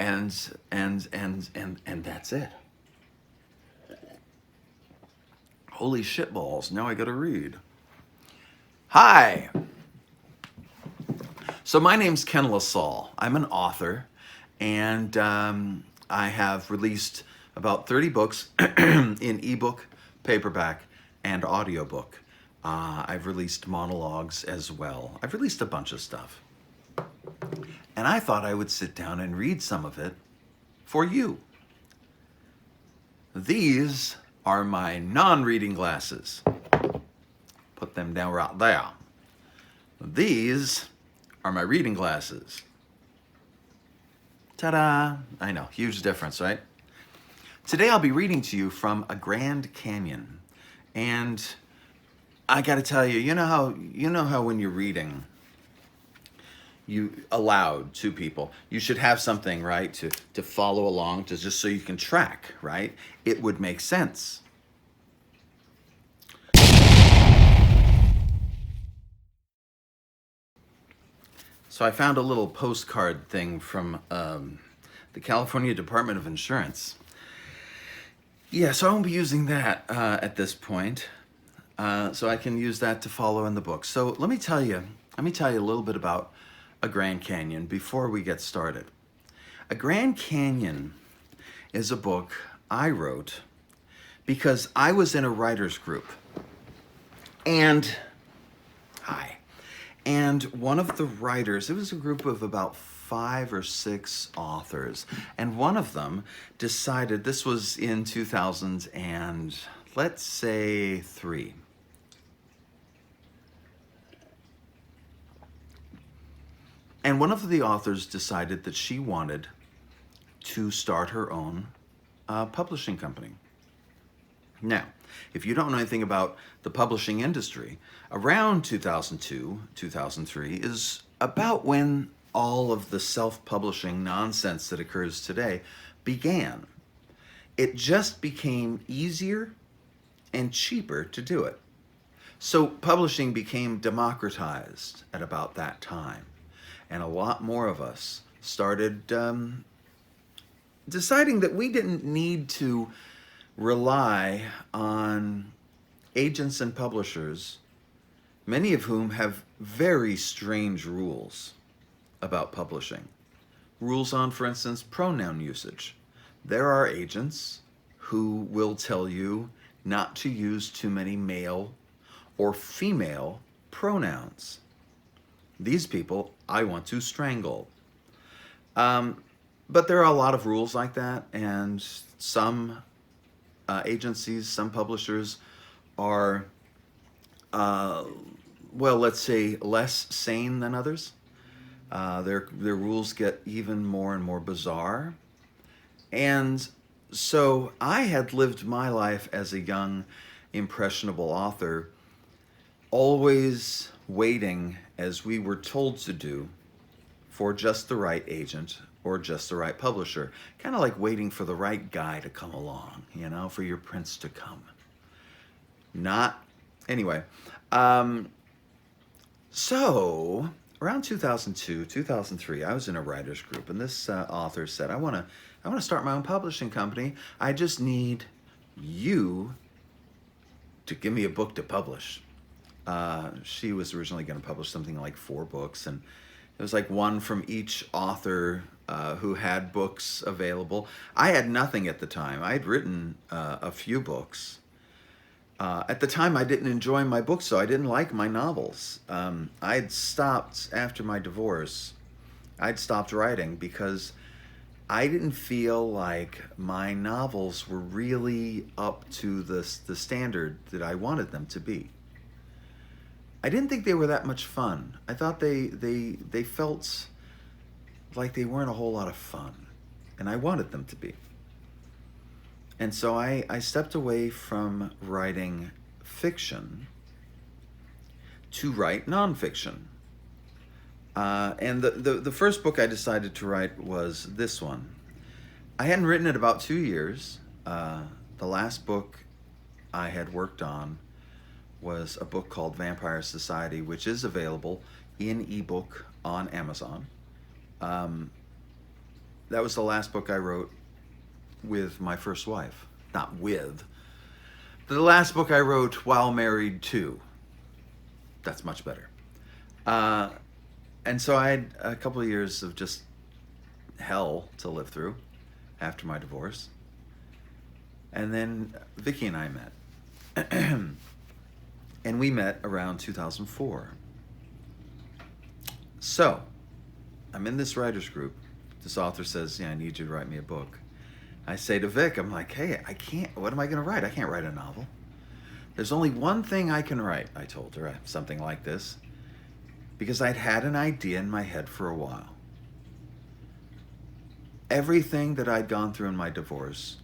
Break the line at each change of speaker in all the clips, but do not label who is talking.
and that's it. Holy shitballs, now I gotta read. Hi! So my name's Ken LaSalle. I'm an author, and I have released about 30 books in ebook, paperback, and audiobook. I've released monologues as well. I've released a bunch of stuff. And I thought I would sit down and read some of it for you. These are my non-reading glasses. Put them down right there. These are my reading glasses. Ta-da! I know, huge difference, right? Today I'll be reading to you from A Grand Canyon. And I gotta tell you, you know how when you're reading, you aloud to people, you should have something, right, to follow along, to just so you can track, right? It would make sense. So I found a little postcard thing from the California Department of Insurance. Yeah, so I won't be using that at this point. So I can use that to follow in the book. So let me tell you a little bit about A Grand Canyon before we get started. A Grand Canyon is a book I wrote because I was in a writer's group. And one of the writers, it was a group of about 5 or 6 authors, and one of them decided, this was in 2000 and let's say 3. And one of the authors decided that she wanted to start her own publishing company. Now, if you don't know anything about the publishing industry, around 2002, 2003 is about when all of the self-publishing nonsense that occurs today began. It just became easier and cheaper to do it. So publishing became democratized at about that time. And a lot more of us started deciding that we didn't need to rely on agents and publishers, many of whom have very strange rules about publishing. Rules on, for instance, pronoun usage. There are agents who will tell you not to use too many male or female pronouns. These people I want to strangle. But there are a lot of rules like that, and some agencies, some publishers are, well, let's say less sane than others. Their rules get even more and more bizarre. And so I had lived my life as a young, impressionable author, always waiting, as we were told to do, for just the right agent or just the right publisher. Kind of like waiting for the right guy to come along, you know, for your prince to come. Anyway. So around 2002, 2003, I was in a writer's group, and this author said, I want to start my own publishing company. I just need you to give me a book to publish. She was originally going to publish something like 4 books, and it was like one from each author who had books available. I had nothing at the time. I had written a few books. At the time, I didn't enjoy my books, so I didn't like my novels. I'd stopped after my divorce. I'd stopped writing because I didn't feel like my novels were really up to the standard that I wanted them to be. I didn't think they were that much fun. I thought they felt like they weren't a whole lot of fun, and I wanted them to be. And so I stepped away from writing fiction to write nonfiction. And the first book I decided to write was this one. I hadn't written it about 2 years. The last book I had worked on was a book called Vampire Society, which is available in ebook on Amazon. that was the last book I wrote with my first wife. Not with. The last book I wrote while married to. That's much better. Uh, and so I had a couple of years of just hell to live through after my divorce. And then Vicki and I met. And we met around 2004. So, I'm in this writer's group. This author says, yeah, I need you to write me a book. I say to Vic, I'm like, hey, I can't, what am I going to write? I can't write a novel. There's only one thing I can write, I told her, something like this, because I'd had an idea in my head for a while. Everything that I'd gone through in my divorce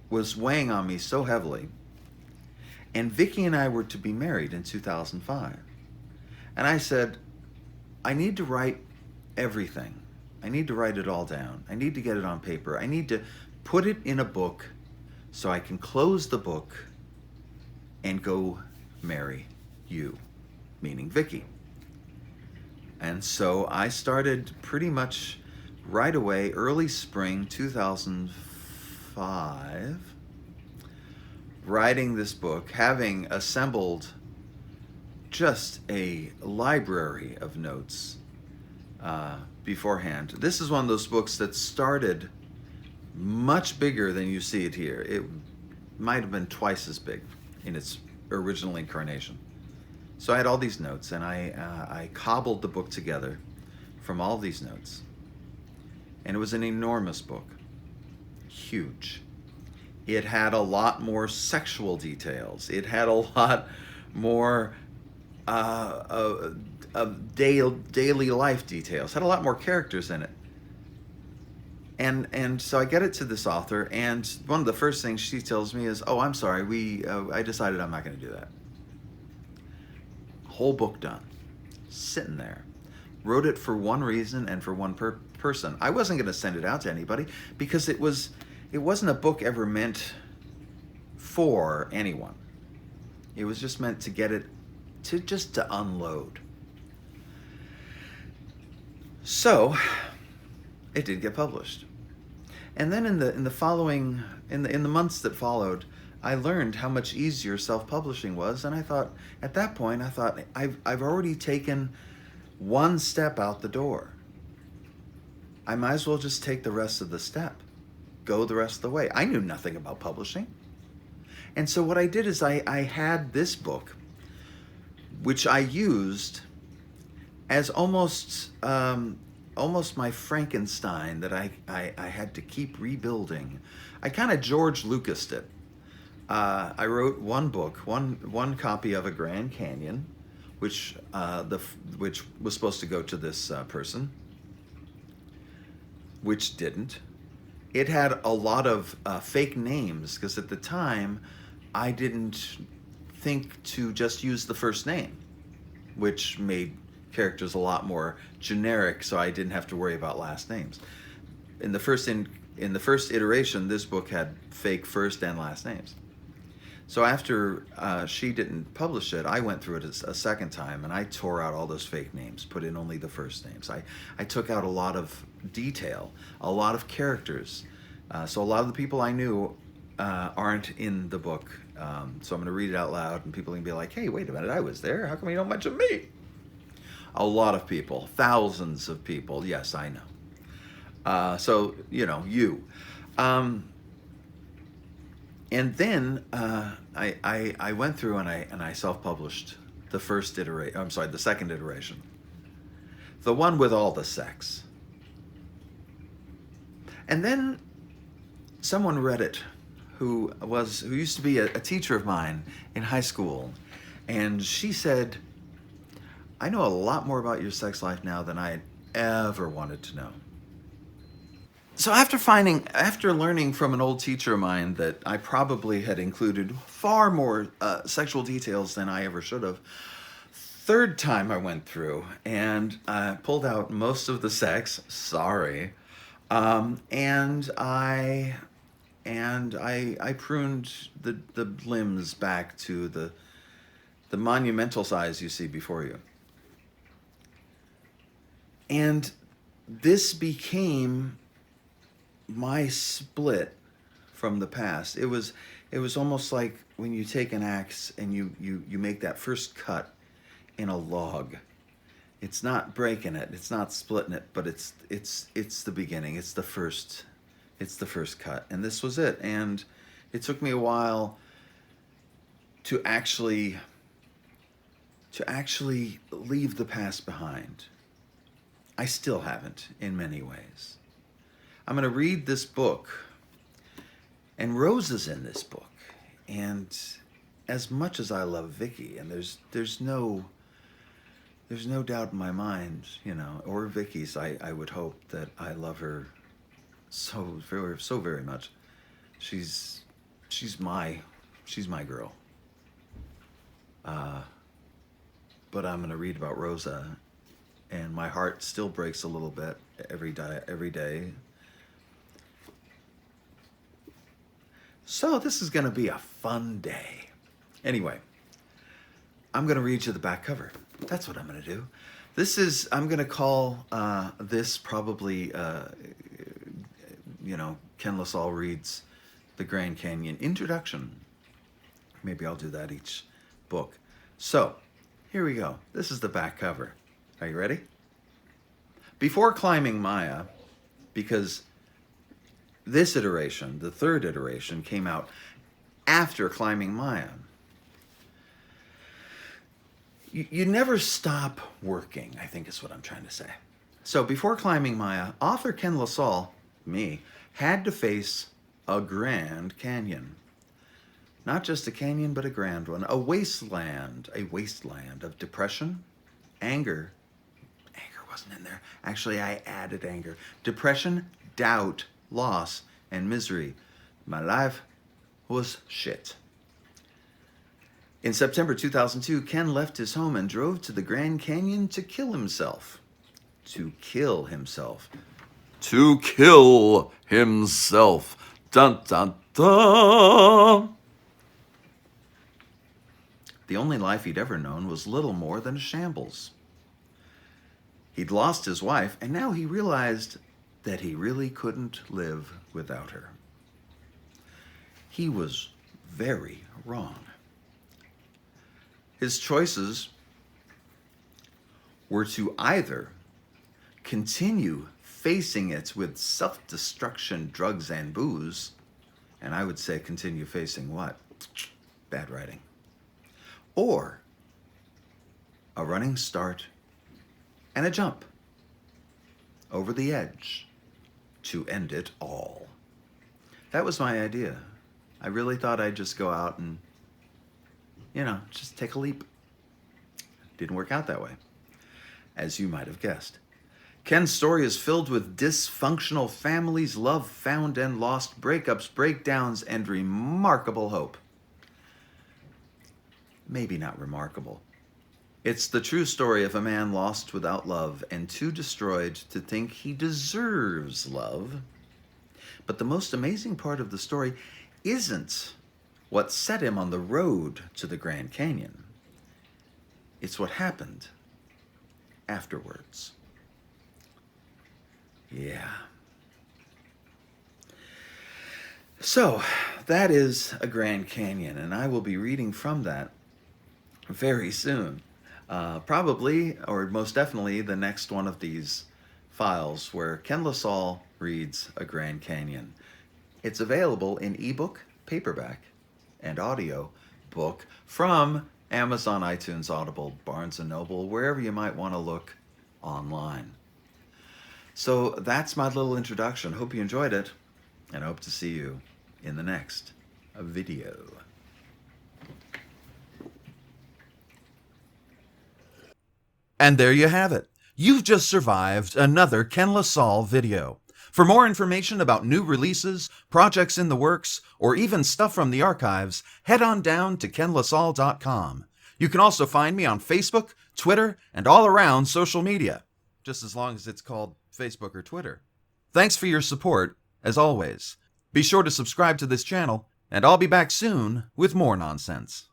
was weighing on me so heavily, and Vicki and I were to be married in 2005. And I said, I need to write everything. I need to write it all down. I need to get it on paper. I need to put it in a book so I can close the book and go marry you, meaning Vicki. And so I started pretty much right away, early spring 2005, writing this book, having assembled just a library of notes beforehand. This is one of those books that started much bigger than you see it here. It might have been twice as big in its original incarnation. So I had all these notes, and I cobbled the book together from all these notes. And it was an enormous book, huge. It had a lot more sexual details. It had a lot more of daily life details. Had a lot more characters in it. And so I get it to this author, and one of the first things she tells me is, "Oh, I'm sorry. I decided I'm not going to do that." Whole book done, sitting there. Wrote it for one reason and for one person. I wasn't going to send it out to anybody because it wasn't a book ever meant for anyone. It was just meant to get it to unload. So it did get published. And then in the following in the months that followed, I learned how much easier self-publishing was, and I thought at that point I've already taken one step out the door. I might as well just take the rest of the step. Go the rest of the way. I knew nothing about publishing. And so what I did is I had this book, which I used as almost my Frankenstein that I had to keep rebuilding. I kind of George Lucased it. I wrote one book, one copy of A Grand Canyon, which was supposed to go to this person, which didn't. It had a lot of fake names because at the time I didn't think to just use the first name, which made characters a lot more generic, so I didn't have to worry about last names. In the first iteration, this book had fake first and last names. So after she didn't publish it, I went through it a second time, and I tore out all those fake names, put in only the first names. I took out a lot of detail, a lot of characters. So a lot of the people I knew aren't in the book. So I'm going to read it out loud, and people are going to be like, hey, wait a minute, I was there. How come you don't mention me? A lot of people, thousands of people. Yes, I know. So, you. And then I went through and I self-published the second iteration. The one with all the sex. And then someone read it who used to be a teacher of mine in high school. And she said, I know a lot more about your sex life now than I ever wanted to know. So after learning from an old teacher of mine that I probably had included far more sexual details than I ever should have, third time I went through and pulled out most of the sex. Sorry, and I pruned the limbs back to the monumental size you see before you. And this became my split from the past. It was almost like when you take an axe and you make that first cut in a log. It's not breaking it, it's not splitting it, but it's the beginning. It's the first cut. And this was it. And it took me a while to actually leave the past behind. I still haven't in many ways. I'm going to read this book, and Rose is in this book. And as much as I love Vicky, and there's no doubt in my mind, or Vicky's, I would hope that I love her so very much. She's my girl. But I'm going to read about Rosa, and my heart still breaks a little bit every day. So this is going to be a fun day. Anyway, I'm going to read you the back cover. That's what I'm going to do. I'm going to call this probably, Ken LaSalle reads The Grand Canyon Introduction. Maybe I'll do that each book. So, here we go. This is the back cover. Are you ready? Before climbing Maya, because this iteration, the third iteration, came out after climbing Maya. You never stop working, I think is what I'm trying to say. So before climbing Maya, author Ken LaSalle, me, had to face a Grand Canyon. Not just a canyon, but a grand one. A wasteland of depression, anger. Anger wasn't in there. Actually, I added anger. Depression, doubt, loss, and misery. My life was shit. In September 2002, Ken left his home and drove to the Grand Canyon to kill himself. To kill himself. To kill himself. Dun dun dun. The only life he'd ever known was little more than a shambles. He'd lost his wife, and now he realized that he really couldn't live without her. He was very wrong. His choices were to either continue facing it with self-destruction, drugs, and booze, and I would say continue facing what? Bad writing. Or a running start and a jump over the edge to end it all. That was my idea. I really thought I'd just go out and, just take a leap. Didn't work out that way, as you might have guessed. Ken's story is filled with dysfunctional families, love found and lost, breakups, breakdowns, and remarkable hope. Maybe not remarkable. It's the true story of a man lost without love and too destroyed to think he deserves love. But the most amazing part of the story isn't what set him on the road to the Grand Canyon. It's what happened afterwards. Yeah. So, that is a Grand Canyon, and I will be reading from that very soon. Probably, or most definitely, the next one of these files where Ken LaSalle reads a Grand Canyon. It's available in ebook, paperback, and audio book from Amazon, iTunes, Audible, Barnes & Noble, wherever you might want to look online. So that's my little introduction. Hope you enjoyed it, and I hope to see you in the next video. And there you have it. You've just survived another Ken LaSalle video. For more information about new releases, projects in the works, or even stuff from the archives, head on down to kenlasalle.com. You can also find me on Facebook, Twitter, and all around social media, just as long as it's called Facebook or Twitter. Thanks for your support, as always. Be sure to subscribe to this channel, and I'll be back soon with more nonsense.